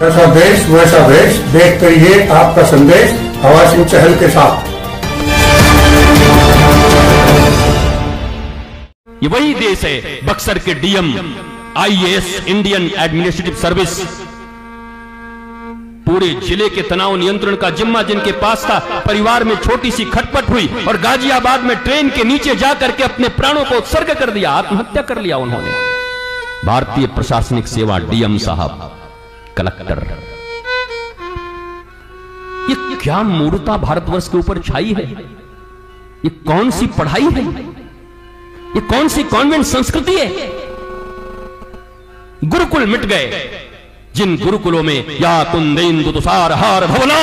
जैसा देश वैसा वेश, देख करिए आपका संदेश हवा सिंह चहल के साथ। ये वही देश है बक्सर के DM IAS Indian administrative service, पूरे जिले के तनाव नियंत्रण का जिम्मा जिनके पास था। परिवार में छोटी सी खटपट हुई और गाजियाबाद में ट्रेन के नीचे जाकर के अपने प्राणों को उत्सर्ग कर दिया, आत्महत्या कर लिया उन्होंने। भारतीय प्रशासनिक सेवा डीएम साहब, कलेक्टर, ये क्या मूर्खता भारतवर्ष के ऊपर छाई है? ये कौन सी पढ़ाई है? ये कौन सी कॉन्वेंट संस्कृति है? गुरुकुल मिट गए, जिन गुरुकुलों में या कुंदेन्दु तुषार हार भवना,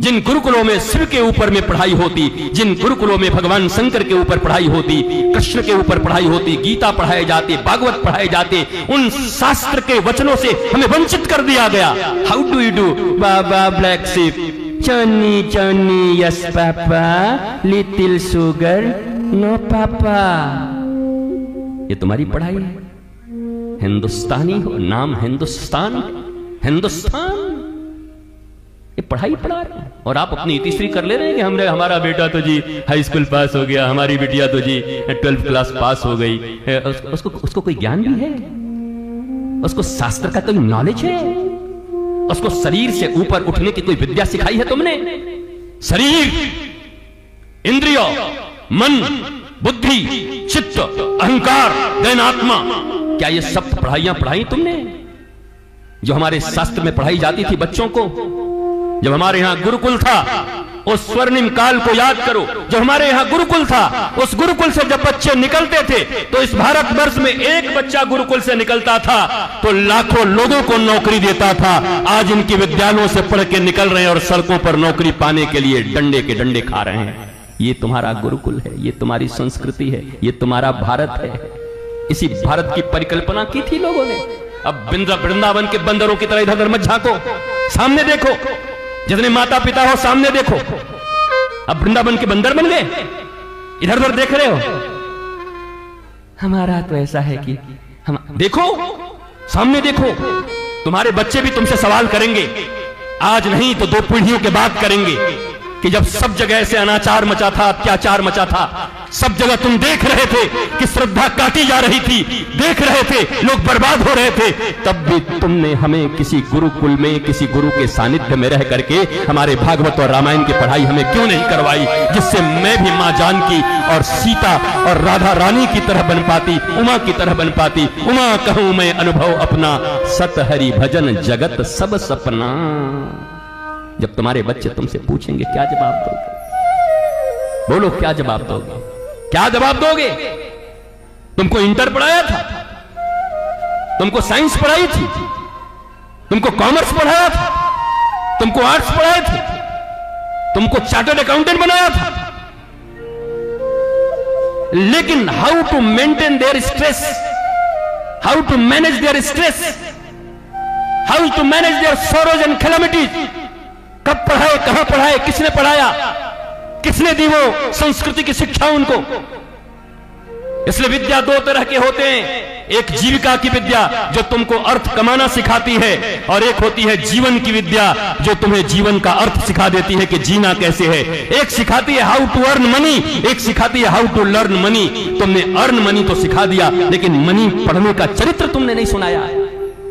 जिन गुरुकुलों में शिव के ऊपर में पढ़ाई होती, जिन गुरुकुलों में भगवान शंकर के ऊपर पढ़ाई होती, कृष्ण के ऊपर पढ़ाई होती, गीता पढ़ाए जाते, भागवत पढ़ाए जाते, उन शास्त्र के वचनों से हमें वंचित कर दिया गया। How do you do baa baa black sheep, Johny Johny yes papa, little sugar no papa. ये तुम्हारी पढ़ाई है? हिंदुस्तानी हो, नाम हिंदुस्तान, हिंदुस्तान, ये पढ़ाई पढ़ा रहे हैं और आप अपनी इतिश्री कर ले रहे हैं कि हमने, हमारा बेटा तो जी हाई स्कूल पास हो गया, हमारी बिटिया तो जी 12th क्लास पास हो गई। उसको कोई ज्ञान भी है? उसको शास्त्र का कोई नॉलेज है? उसको शरीर से ऊपर उठने की कोई विद्या सिखाई है तुमने? शरीर, इंद्रिय, मन, बुद्धि, चित्त, अहंकार, दैनात्मा, क्या ये सब पढ़ाइयां पढ़ाई तुमने जो हमारे शास्त्र में पढ़ाई जाती थी बच्चों को? जब हमारे यहां गुरुकुल था, उस स्वर्णिम काल को याद करो। जब हमारे यहां गुरुकुल था, उस गुरुकुल से जब बच्चे निकलते थे तो इस भारतवर्ष में एक बच्चा गुरुकुल से निकलता था तो लाखों लोगों को नौकरी देता था। आज इनके विद्यालयों से पढ़ के निकल रहे हैं और सड़कों पर नौकरी पाने के लिए डंडे के डंडे खा रहे हैं। ये तुम्हारा गुरुकुल है, ये तुम्हारी संस्कृति है, ये तुम्हारा भारत है। इसी भारत की परिकल्पना की थी लोगों ने। अब वृंदावन के बंदरों की तरह इधर उधर मत झांको, सामने देखो। जितने माता पिता हो सामने देखो। अब वृंदावन के बंदर बन गए, इधर उधर देख रहे हो। हमारा तो ऐसा है कि हम, देखो सामने देखो। तुम्हारे बच्चे भी तुमसे सवाल करेंगे, आज नहीं तो 2 पीढ़ियों के बाद करेंगे कि जब सब जगह ऐसे अनाचार मचा था, अत्याचार मचा था, सब जगह तुम देख रहे थे कि श्रद्धा काटी जा रही थी, देख रहे थे लोग बर्बाद हो रहे थे, तब भी तुमने हमें किसी गुरुकुल में, किसी गुरु के सानिध्य में रह करके हमारे भागवत और रामायण की पढ़ाई हमें क्यों नहीं करवाई, जिससे मैं भी मां जानकी और सीता और राधा रानी की तरह बन पाती, उमा की तरह बन पाती। उमा कहूं मैं अनुभव अपना, सत हरि भजन जगत सब सपना। जब तुम्हारे बच्चे तुमसे पूछेंगे क्या जवाब दोगे? बोलो क्या जवाब दोगे? क्या जवाब दोगे? तुमको इंटर पढ़ाया था, तुमको साइंस पढ़ाई थी, तुमको कॉमर्स पढ़ाया था, तुमको आर्ट्स पढ़ाए थे, तुमको चार्टर्ड अकाउंटेंट बनाया था, लेकिन how to maintain their stress, how to manage their stress, how to manage their sorrows and calamities, कब पढ़ाए, कहां पढ़ाए, किसने पढ़ाया, किसने दी वो संस्कृति की शिक्षा उनको? इसलिए विद्या 2 तरह के होते हैं। एक जीविका की विद्या जो तुमको अर्थ कमाना सिखाती है, और एक होती है जीवन की विद्या जो तुम्हें जीवन का अर्थ सिखा देती है कि जीना कैसे है। एक सिखाती है हाउ टू अर्न मनी, एक सिखाती है हाउ टू लर्न मनी। तुमने अर्न मनी तो सिखा दिया, लेकिन मनी पढ़ने का चरित्र तुमने नहीं सुनाया।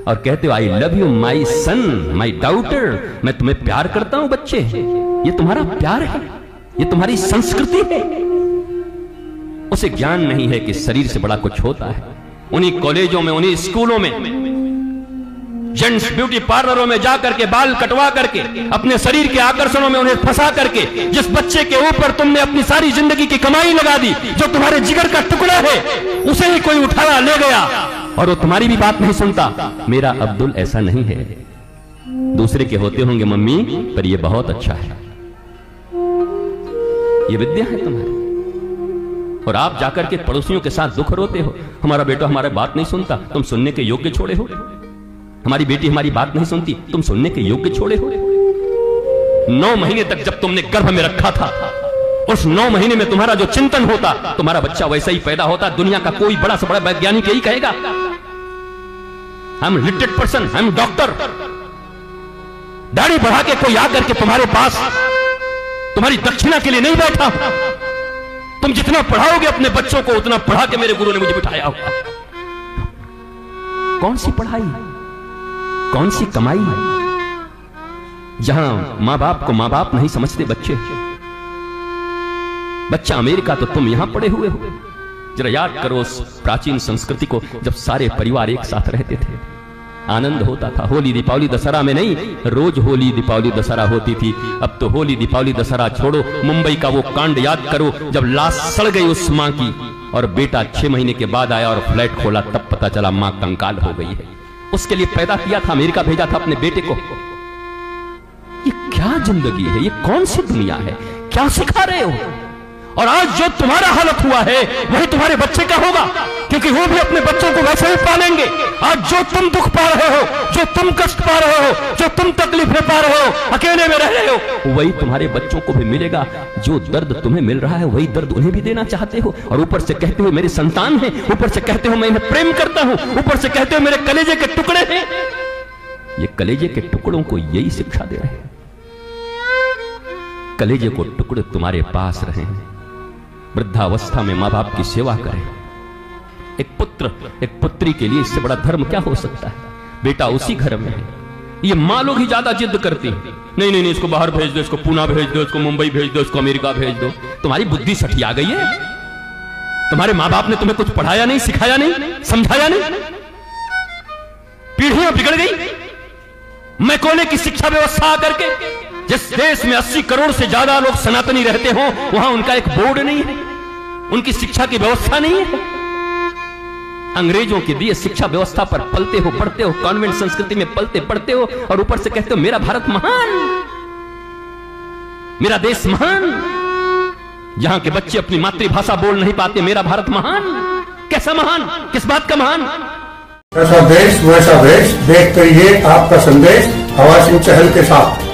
और कहते हो I love you my son, my daughter, मैं तुम्हें प्यार करता हूं। बच्चे, ये तुम्हारा प्यार है, ये तुम्हारी संस्कृति है। उसे ज्ञान नहीं है कि शरीर से बड़ा कुछ होता है। उन्हीं कॉलेजों में, उन्हीं स्कूलों में, जेंट्स ब्यूटी पार्लरों में जाकर के बाल कटवा करके, अपने शरीर के आकर्षणों में उन्हें फंसा करके, जिस बच्चे के ऊपर तुमने अपनी सारी जिंदगी की कमाई लगा दी, जो तुम्हारे जिगर का टुकड़ा है, उसे ही कोई उठाया ले गया और वो तुम्हारी भी बात नहीं सुनता। मेरा अब्दुल ऐसा नहीं है, दूसरे के होते होंगे मम्मी, पर ये बहुत अच्छा है। ये विद्या है तुम्हारी। और आप जाकर के पड़ोसियों के साथ दुख रोते हो, हमारा बेटा हमारी बात नहीं सुनता, तुम सुनने के योग्य छोड़े हो। हमारी बेटी हमारी बात नहीं सुनती, तुम सुनने के योग्य छोड़े हो। 9 महीने तक जब तुमने गर्भ में रखा था, उस 9 महीने में तुम्हारा जो चिंतन होता, तुम्हारा बच्चा वैसा ही पैदा होता। दुनिया का कोई बड़ा से बड़ा वैज्ञानिक यही कहेगा, I am literate person, I am doctor, दाढ़ी बढ़ा के कोई आकर के तुम्हारे पास तुम्हारी दक्षिणा के लिए नहीं बैठा। तुम जितना पढ़ाओगे अपने बच्चों को उतना पढ़ा के मेरे गुरु ने मुझे बिठाया होगा। कौन सी पढ़ाई, कौन सी कमाई, जहां मां बाप को मां बाप नहीं समझते बच्चे। बच्चा अमेरिका तो तुम यहां पड़े हुए हो। जरा याद करो उस प्राचीन संस्कृति को, जब सारे परिवार एक साथ रहते थे, आनंद होता था। होली दीपावली दशहरा में नहीं, रोज होली दीपावली दशहरा होती थी। अब तो होली दीपावली दशहरा छोड़ो, मुंबई का वो कांड याद करो जब लाश सड़ गई उस मां की और बेटा 6 महीने के बाद आया और फ्लैट खोला, तब पता चला मां कंकाल हो गई है। उसके लिए पैदा किया था, अमेरिका भेजा था अपने बेटे को। ये क्या जिंदगी है, ये कौन सी दुनिया है, क्या सिखा रहे हो? और आज जो तुम्हारा हालत हुआ है वही तुम्हारे बच्चे का होगा, क्योंकि वो भी अपने बच्चों को वैसे ही पालेंगे। आज जो तुम दुख पा रहे हो, जो तुम कष्ट पा रहे हो, जो तुम तकलीफें पा रहे हो, अकेले में रह रहे हो, वही तुम्हारे बच्चों को भी मिलेगा। जो दर्द तुम्हें मिल रहा है वही दर्द उन्हें भी देना चाहते हो। और ऊपर से कहते हो मेरे संतान हैं, ऊपर से कहते हो मैं इन्हें प्रेम करता हूं, ऊपर से कहते हो मेरे कलेजे के टुकड़े हैं। ये कलेजे के टुकड़ों को यही शिक्षा दे रहे हैं। कलेजे को टुकड़े तुम्हारे पास रहे, वृद्धावस्था में मां बाप की सेवा करें। एक पुत्र एक पुत्री के लिए इससे बड़ा धर्म क्या हो सकता है? बेटा उसी घर में है। ये मां लोग ही ज्यादा जिद करती हैं, नहीं नहीं नहीं, इसको बाहर भेज दो, इसको पुणे भेज दो, इसको मुंबई भेज दो, इसको अमेरिका भेज दो। तुम्हारी बुद्धि सठिया गई है? तुम्हारे मां बाप ने तुम्हें कुछ पढ़ाया नहीं, सिखाया नहीं, समझाया नहीं? पीढ़ियां बिगड़ गई। मैकोले की शिक्षा व्यवस्था आकर के, जिस देश में 80 करोड़ से ज्यादा लोग सनातनी रहते हो, वहां उनका एक बोर्ड नहीं है, उनकी शिक्षा की व्यवस्था नहीं है। अंग्रेजों की दिए शिक्षा व्यवस्था पर पलते हो, पढ़ते हो, कॉन्वेंट संस्कृति में पलते पढ़ते हो, और ऊपर से कहते हो मेरा भारत महान, मेरा देश महान। जहां के बच्चे अपनी मातृभाषा बोल नहीं पाते, मेरा भारत महान। कैसा महान, किस बात का महान? ऐसा देश वैसा देश, देखते रहिए आपका संदेश हवा सिंह चहल के साथ।